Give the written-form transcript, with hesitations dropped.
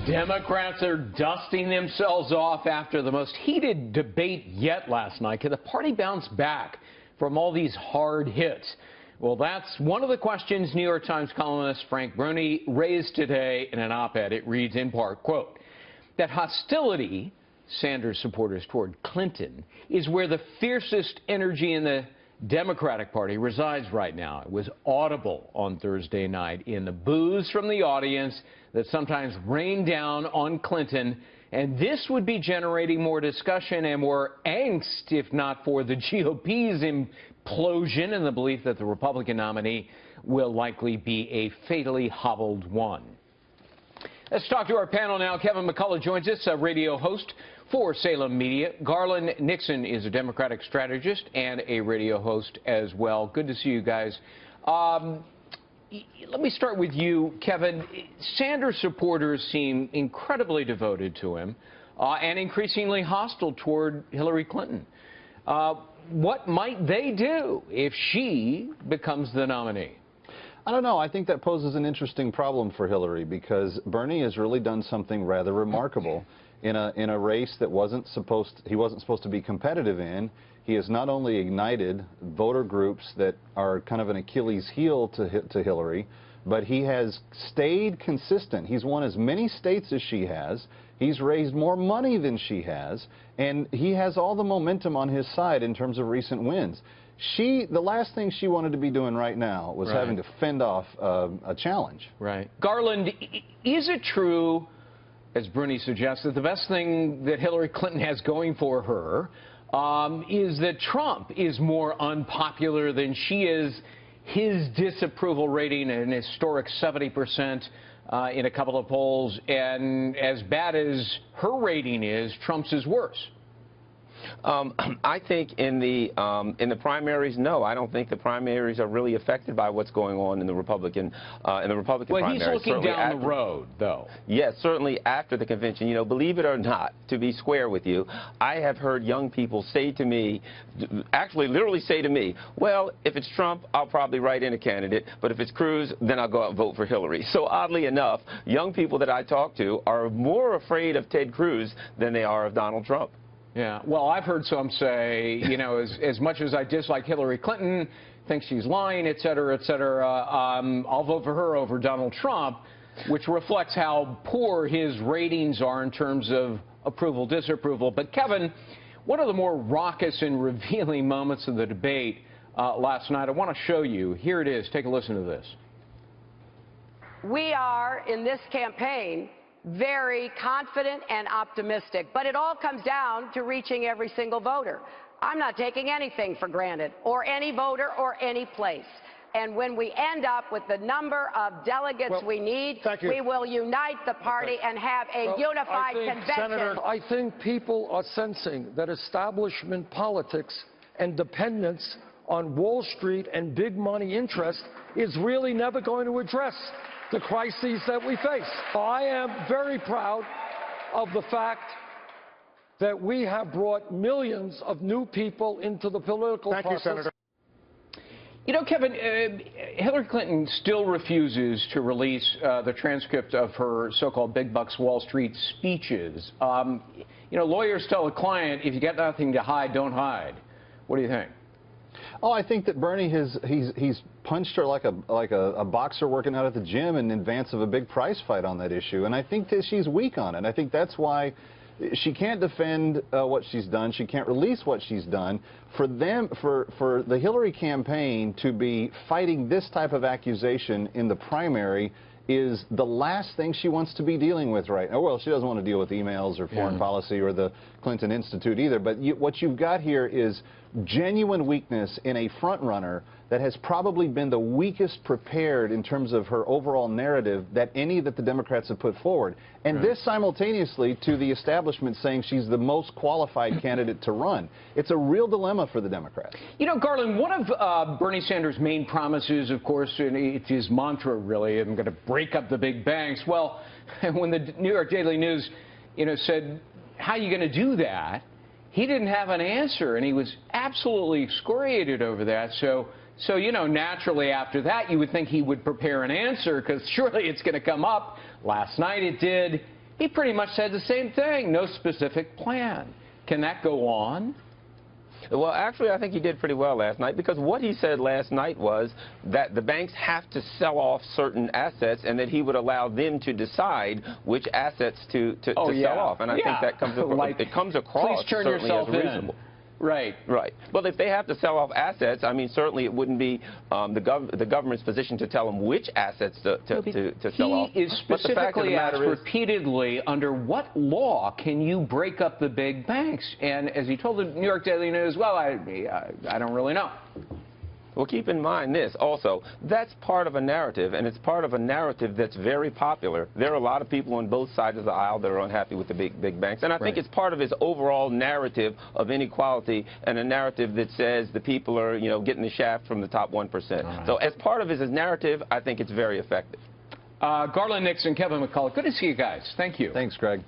Democrats are dusting themselves off after the most heated debate yet last night. Can the party bounce back from all these hard hits? Well, that's one of the questions New York Times columnist Frank Bruni raised today in an op-ed. It reads in part, quote, that hostility, Sanders supporters toward Clinton, is where the fiercest energy in the Democratic Party resides right now. It was audible on Thursday night in the boos from the audience that sometimes rained down on Clinton, and this would be generating more discussion and more angst if not for the GOP's implosion and the belief that the Republican nominee will likely be a fatally hobbled one. Let's talk to our panel now. Kevin McCullough joins us, a radio host for Salem Media. Garland Nixon is a Democratic strategist and a radio host as well. Good to see you guys. Let me start with you, Kevin. Sanders supporters seem incredibly devoted to him and increasingly hostile toward Hillary Clinton. What might they do if she becomes the nominee? I don't know. I think that poses an interesting problem for Hillary because Bernie has really done something rather remarkable in a race that he wasn't supposed to be competitive in. He has not only ignited voter groups that are kind of an Achilles heel to Hillary, but he has stayed consistent. He's won as many states as she has. He's raised more money than she has, and he has all the momentum on his side in terms of recent wins. The last thing she wanted to be doing right now was having to fend off a challenge. Right. Garland, is it true, as Bruni suggests, that the best thing that Hillary Clinton has going for her is that Trump is more unpopular than she is? His disapproval rating at an historic 70% in a couple of polls, and as bad as her rating is, Trump's is worse. I think in the primaries, no. I don't think the primaries are really affected by what's going on in the Republican primaries. Well, he's looking certainly down the road, though. Yes, certainly after the convention. You know, believe it or not, to be square with you, I have heard young people say to me, actually literally say to me, well, if it's Trump, I'll probably write in a candidate, but if it's Cruz, then I'll go out and vote for Hillary. So oddly enough, young people that I talk to are more afraid of Ted Cruz than they are of Donald Trump. Yeah, well, I've heard some say, you know, as much as I dislike Hillary Clinton, think she's lying, et cetera, I'll vote for her over Donald Trump, which reflects how poor his ratings are in terms of approval, disapproval. But, Kevin, one of the more raucous and revealing moments of the debate last night, I want to show you. Here it is. Take a listen to this. We are, in this campaign, very confident and optimistic, but it all comes down to reaching every single voter. I'm not taking anything for granted, or any voter, or any place. And when we end up with the number of delegates we need, we will unite the party and have a unified convention. Senator, I think people are sensing that establishment politics and dependence on Wall Street and big money interest is really never going to address the crises that we face. I am very proud of the fact that we have brought millions of new people into the political process. Thank you, Senator. You know, Kevin, Hillary Clinton still refuses to release the transcript of her so-called big bucks Wall Street speeches. You know, lawyers tell a client, if you got nothing to hide, don't hide. What do you think? Oh, I think that Bernie he's punched her like a boxer working out at the gym in advance of a big prize fight on that issue, and I think that she's weak on it. I think that's why she can't defend what she's done. She can't release what she's done. For the Hillary campaign to be fighting this type of accusation in the primary is the last thing she wants to be dealing with right now. Well, she doesn't want to deal with emails or foreign policy or the Clinton Institute either, but what you've got here is genuine weakness in a front runner that has probably been the weakest prepared in terms of her overall narrative that the Democrats have put forward. And this simultaneously to the establishment saying she's the most qualified candidate to run. It's a real dilemma for the Democrats. You know, Garland, one of Bernie Sanders' main promises, of course, and it's his mantra really, I'm going to break up the big banks. Well, when the New York Daily News, you know, said, how are you going to do that? He didn't have an answer, and he was absolutely excoriated over that. So, you know, naturally after that, you would think he would prepare an answer, because surely it's going to come up. Last night it did. he pretty much said the same thing, no specific plan. Can that go on? Well, actually, I think he did pretty well last night, because what he said last night was that the banks have to sell off certain assets and that he would allow them to decide which assets to sell off. And I think that comes across, it comes across please turn certainly yourself as reasonable. Right. Right. Well, if they have to sell off assets, I mean, certainly it wouldn't be the government's position to tell them which assets to sell off. He is specifically asked repeatedly, under what law can you break up the big banks? And as he told the New York Daily News, well, I don't really know. Well, keep in mind this also, that's part of a narrative, and it's part of a narrative that's very popular. There are a lot of people on both sides of the aisle that are unhappy with the big banks, and I think it's part of his overall narrative of inequality, and a narrative that says the people are, you know, getting the shaft from the top 1%. So as part of his narrative, I think it's very effective. Garland, Nixon, Kevin McCullough, good to see you guys. Thank you. Thanks, Greg.